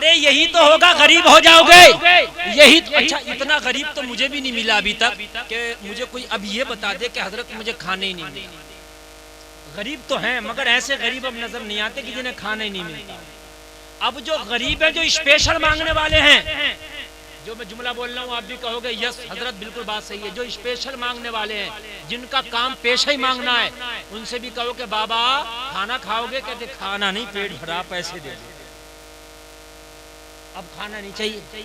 अरे यही तो होगा, गरीब हो जाओगे। यही तो, अच्छा इतना गरीब तो मुझे भी नहीं मिला अभी तक कि मुझे कोई अब ये बता दे कि हजरत मुझे खाने ही नहीं मिला। गरीब तो हैं मगर ऐसे गरीब अब नजर नहीं आते कि जिन्हें खाना ही नहीं मिलता। अब जो गरीब है, जो स्पेशल मांगने वाले हैं, जो मैं जुमला बोल रहा हूँ आप भी कहोगे यस हजरत बिल्कुल बात सही है, जो स्पेशल मांगने वाले हैं, जिनका काम पेशा ही मांगना है, उनसे भी कहो कि बाबा खाना खाओगे? कहते खाना नहीं, पेट भरा, पैसे दे दो। अब खाना नहीं चाहिए।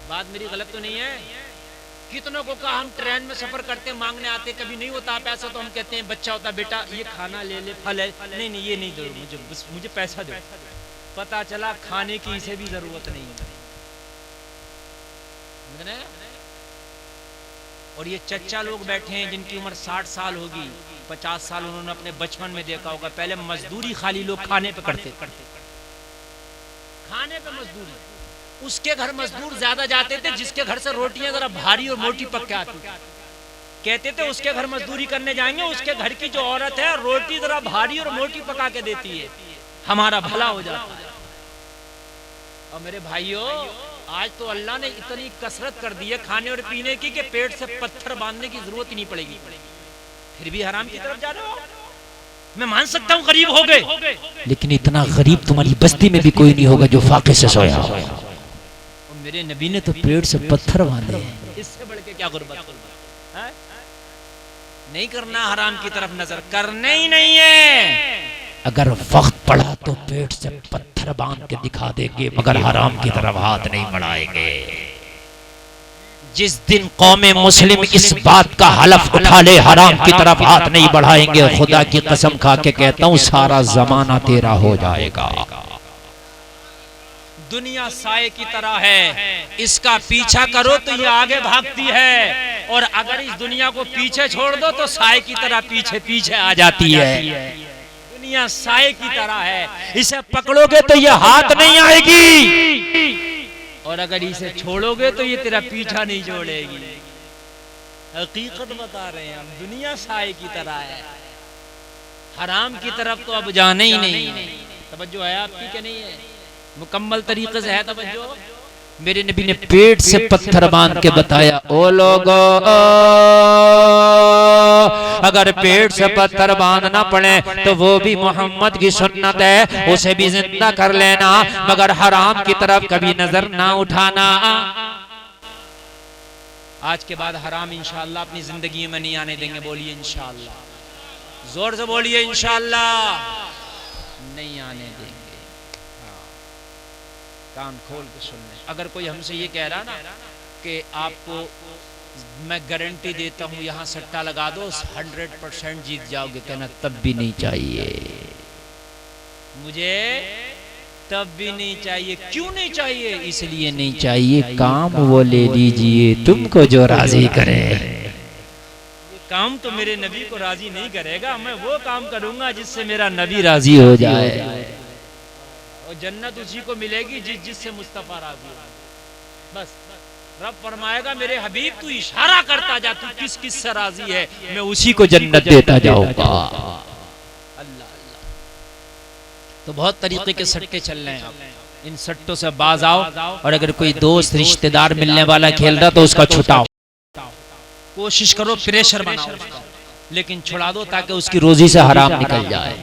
बात मेरी गलत तो नहीं है? कितनों को कहा हम ट्रेन में सफर करते मांगने आते, कभी नहीं होता पैसा तो हम कहते हैं बच्चा होता बेटा ये खाना ले ले, फल है, नहीं नहीं ये नहीं दो, मुझे पैसा दो। पता चला खाने की इसे भी जरूरत नहीं है। और ये चच्चा लोग बैठे हैं जिनकी उम्र 60 साल होगी, 50 साल, उन्होंने अपने बचपन में देखा होगा पहले मजदूरी खाली लोग खाने पे करते, खाने पे मजदूरी। उसके घर मजदूर ज्यादा जाते थे जिसके घर से रोटियां जरा भारी और मोटी पक के आती। कहते थे उसके घर मजदूरी करने जाएंगे, उसके घर की जो औरत है रोटी जरा भारी और मोटी पका के देती है, हमारा भला हो जाता है। और मेरे भाइयों आज तो अल्लाह ने इतनी कसरत कर दी है खाने और पीने की कि पेट से पत्थर बांधने की जरूरत ही नहीं पड़ेगी, फिर भी हराम की तरफ जा रहे हो। मैं मान सकता हूँ गरीब हो गए, लेकिन इतना गरीब तुम्हारी बस्ती में भी कोई नहीं होगा जो फाके से सोया हो। मेरे नबी ने तो पेट से पत्थर बांधे, इससे बढ़ के क्या गुर्बत है? नहीं करना हराम की तरफ नजर, करने ही नहीं है। अगर वक्त पड़ा तो पेट से पत्थर बांध के दिखा देंगे मगर हराम की तरफ हाथ नहीं बढ़ाएंगे। जिस दिन कौमे मुस्लिम इस बात का हलफ उठा ले हराम की तरफ हाथ नहीं बढ़ाएंगे, खुदा की कसम खा के कहता हूँ सारा जमाना तेरा हो जाएगा। दुनिया साए की तरह है, इसका पीछा करो तो ये आगे भागती है, और अगर इस दुनिया को पीछे छोड़ दो तो साए की तरह पीछे पीछे आ जाती है। दुनिया साए की तरह है, इसे पकड़ोगे तो ये हाथ नहीं आएगी, और अगर इसे छोड़ोगे तो ये तेरा पीछा नहीं छोड़ेगी। हकीकत बता रहे हैं हम, दुनिया साए की तरह है, हराम की तरफ तो अब जाने ही नहीं। तवज्जो है आपकी कि नहीं है? मुकम्मल तरीके से है तवज्जो। मेरे नबी ने पेट से पत्थर बांध के बताया, ओ लोगो अगर पेट से पत्थर बांधना पड़े तो वो भी मोहम्मद की सुन्नत है, उसे भी जिंदा कर लेना, मगर हराम की तरफ कभी नजर ना उठाना। आज के बाद हराम इंशाअल्लाह अपनी जिंदगी में नहीं आने देंगे। बोलिए इंशाअल्लाह, जोर से बोलिए इंशाअल्लाह, नहीं आने देंगे। कान खोल के सुन ले। अगर कोई हमसे ये कह रहा ना कि आपको मैं गारंटी देता हूँ यहाँ सट्टा लगा दो 100% जीत जाओगे, कहना तब भी नहीं चाहिए, मुझे तब भी नहीं चाहिए। क्यों नहीं चाहिए? इसलिए नहीं चाहिए काम वो ले लीजिए तुमको जो राजी करे। काम तो मेरे नबी को राजी नहीं करेगा, मैं वो काम करूंगा जिससे मेरा नबी राजी हो जाए, और जन्नत उसी को मिलेगी जिससे मुस्तफा राजी हो। बस रब फरमाएगा मेरे हबीब तू इशारा करता जा, तू किस किस से राजी है, मैं उसी को जन्नत देता जाऊंगा। अल्लाह अल्लाह। तो बहुत तरीके के सट्टे चल रहे हैं, आप इन सट्टों से बाज आओ, और अगर कोई दोस्त रिश्तेदार मिलने वाला खेल रहा तो उसका छुटाओ, कोशिश करो प्रेशर बनाओ उसका, लेकिन छुड़ा दो ताकि उसकी रोजी से हराम निकल जाए।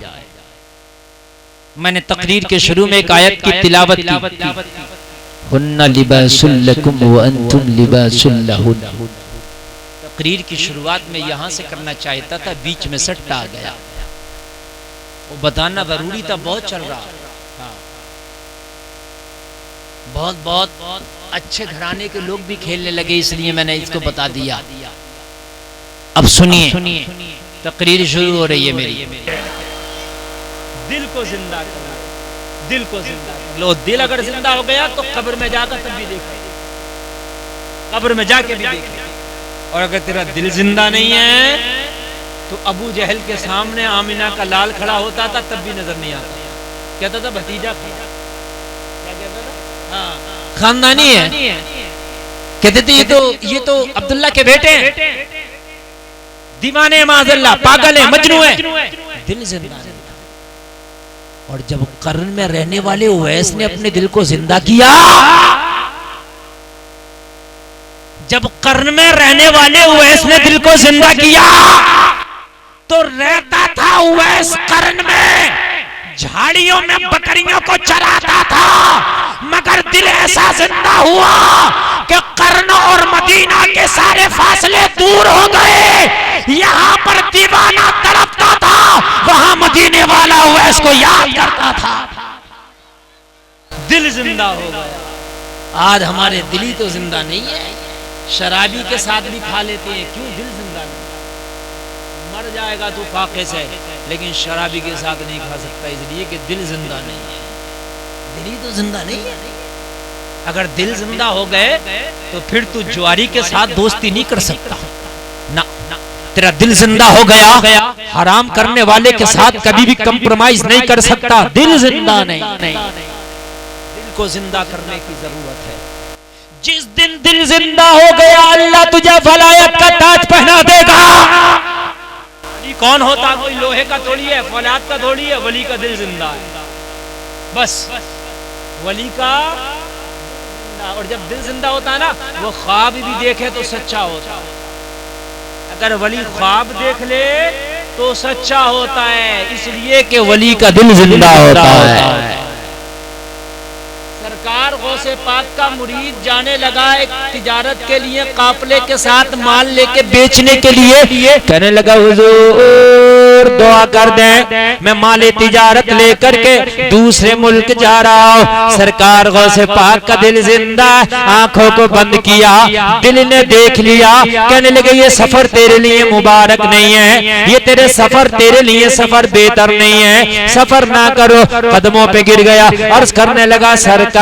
मैंने तकरीर के शुरू में एक आयत की तिलावत की, हुन्ना लिबासुल लकुम व अंतुम लिबासुल लहुन। तकरीर की शुरुआत में यहाँ से करना चाहता था, बीच में सट्टा आ गया, वो बताना जरूरी था, बहुत चल रहा। हाँ। बहुत बहुत बहुत अच्छे घराने के लोग भी खेलने लगे, इसलिए मैंने इसको बता दिया। अब सुनिए, तकरीर शुरू हो रही है मेरी। दिल को जिंदा करना, दिल को जिंदा लो। दिल अगर जिंदा हो गया तो कब्र में जाकर तब भी देखे, कब्र में जाके भी देखे। और अगर तेरा दिल जिंदा नहीं है तो अबू जहल के सामने आमिना का लाल खड़ा होता था तब भी नजर नहीं आता, कहता था भतीजा खड़ा। क्या कहता था? हाँ, खानदानी है। कहते थे ये तो अब्दुल्ला के बेटे हैं, दीवाने माज़ल्ला, पागल है, मजनू है। दिल जिंदा नहीं। और जब कर्न में रहने वाले उवैस ने अपने दिल को जिंदा किया, जब कर्न में रहने वाले उवैस ने दिल को जिंदा किया तो रहता था उवैस कर्न में, झाड़ियों में बकरियों को चराता था, मगर दिल ऐसा जिंदा हुआ कि कर्न और मदीना के सारे फासले दूर हो गए। यहाँ पर दीवाना तड़पता था, वहां मदीने वाला उवैस को याद करता था। दिल जिंदा हो गया। आज हमारे दिल ही तो जिंदा नहीं है। शराबी के साथ भी खा लेते हैं, क्यों? दिल जिंदा नहीं। मर जाएगा तो फाके से, लेकिन शराबी के साथ नहीं खा सकता, इसलिए कि दिल जिंदा नहीं है। दिल ही तो जिंदा नहीं है। अगर दिल जिंदा हो गए तो फिर तू जुआरी के साथ दोस्ती नहीं कर सकता ना, तेरा दिल जिंदा हो गया, हराम करने वाले के साथ कभी भी कंप्रोमाइज नहीं कर सकता। दिल जिंदा नहीं, दिल को जिंदा करने की जरूरत है। जिस दिन दिल जिंदा हो गया, अल्लाह तुझे फलायत का ताज पहना देगा। कौन होता? कोई लोहे का थोड़ी है, फौलाद का थोड़ी है, वली का दिल जिंदा है। बस वली का, और जब दिल जिंदा होता है ना, वो ख्वाब भी देखे तो सच्चा होता है। अगर वली ख्वाब देख ले तो सच्चा होता है, इसलिए कि वली का दिल जिंदा होता है। सरकार गौसे पाक का मुरीद जाने लगा एक तिजारत के लिए, काफले के साथ माल लेके बेचने के लिए, कहने लगा हुजूर दुआ कर दें, मैं माल तिजारत लेकर के दूसरे मुल्क जा रहा हूँ। सरकार गौसे पाक का दिल जिंदा, आंखों को बंद किया, दिल ने देख लिया, कहने लगे ये सफर तेरे लिए मुबारक नहीं है, ये तेरे सफर तेरे लिए सफर बेहतर नहीं है, सफर ना करो। कदमों पे गिर गया, अर्ज करने लगा सरकार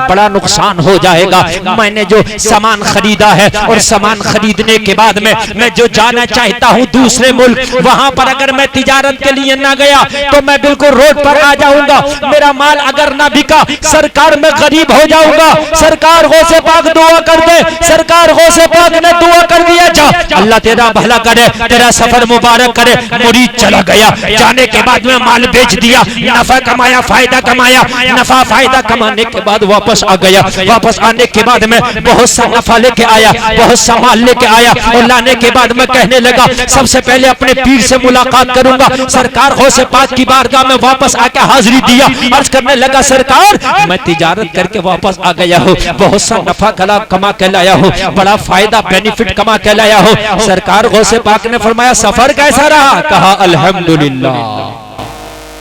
बड़ा नुकसान हो जाएगा, मैंने जो सामान खरीदा है और सामान खरीदने के बाद में मैं जो जाना चाहता हूँ दूसरे मुल्क, वहां पर अगर मैं तिजारत के लिए ना गया तो मैं बिल्कुल रोड पर आ जाऊंगा, मेरा माल अगर ना बिका सरकार मैं गरीब हो जाऊंगा। सरकार गौसे पाक दुआ कर दे। सरकार गौसे पाक ने दुआ कर दिया, जा अल्लाह तेरा भला करे, तेरा सफर मुबारक करे। मुरीद चला गया, जाने के बाद में माल बेच दिया, नफा कमाया, फायदा कमाया, नफा फायदा कमाने के बाद वापस आ गया। वापस आने के बाद में बहुत सा नफा लेके आया, बहुत सा माल लेके आया, और लाने के बाद में कहने लगा सबसे पहले अपने पीर से मुलाकात करूंगा। सरकार गौसे पाक की बारगाह में वापस आके हाजिरी दिया, अर्ज करने लगा सरकार मैं तिजारत करके वापस आ गया हूँ, बहुत सा नफा कमा के लाया हूँ, बड़ा फायदा बेनिफिट कमा के लाया हूँ। सरकार गौसे पाक ने फरमाया सफर कैसा रहा? कहा अल्हम्दुलिल्लाह,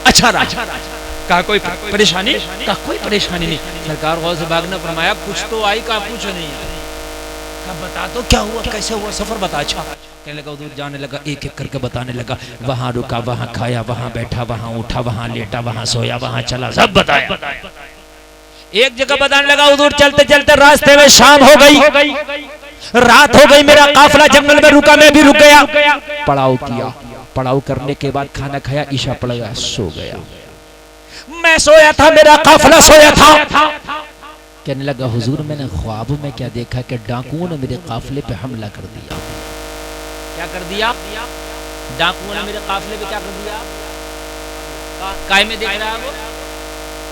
अच्छा रहा। कहा कोई परेशानी? कहा कोई परेशानी नहीं। सरकार गौसे पाक ने फरमाया कुछ तो आई, कहा कुछ नहीं। कहा बता तो क्या हुआ, कैसे हुआ सफर, बता। अच्छा कहने लगा, उधर जाने लगा, एक एक करके बताने लगा, वहां रुका, वहां खाया, वहां बैठा, वहां उठा, वहां लेटा, वहां सोया, वहां चला, सब बताया। एक जगह बताने लगा, उधर चलते चलते रास्ते में शाम हो गई, रात हो गई, मेरा काफिला जंगल में रुका, मैं भी रुक गया, पड़ाव किया, पड़ाव करने के बाद खाना खाया, ईशा पड़ गया, सो गया। मैं सोया था, मेरा काफिला सोया था। कहने लगा हुजूर मैंने ख्वाब में क्या देखा कि डाकुओं ने मेरे काफिले पे हमला कर दिया। क्या कर दिया? डाकुओं ने मेरे काफिले पे क्या कर दिया? काय में देख रहा है वो,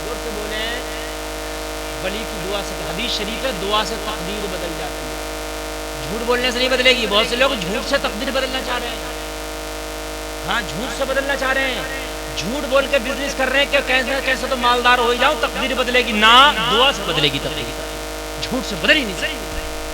जोर से बोले। वली की दुआ से, हदीस शरीफ है, दुआ से तकदीर बदल जाती है, झूठ बोलने से नहीं बदलेगी। बहुत से लोग झूठ से तकदीर बदलना चाह रहे हैं, हाँ झूठ से बदलना चाह रहे हैं, झूठ बोल के बिजनेस कर रहे हैं कि कैसे कैसे तो मालदार हो जाऊं, तकदीर बदलेगी ना, दुआ से बदलेगी तकदीर, झूठ से बदल ही नहीं सकती।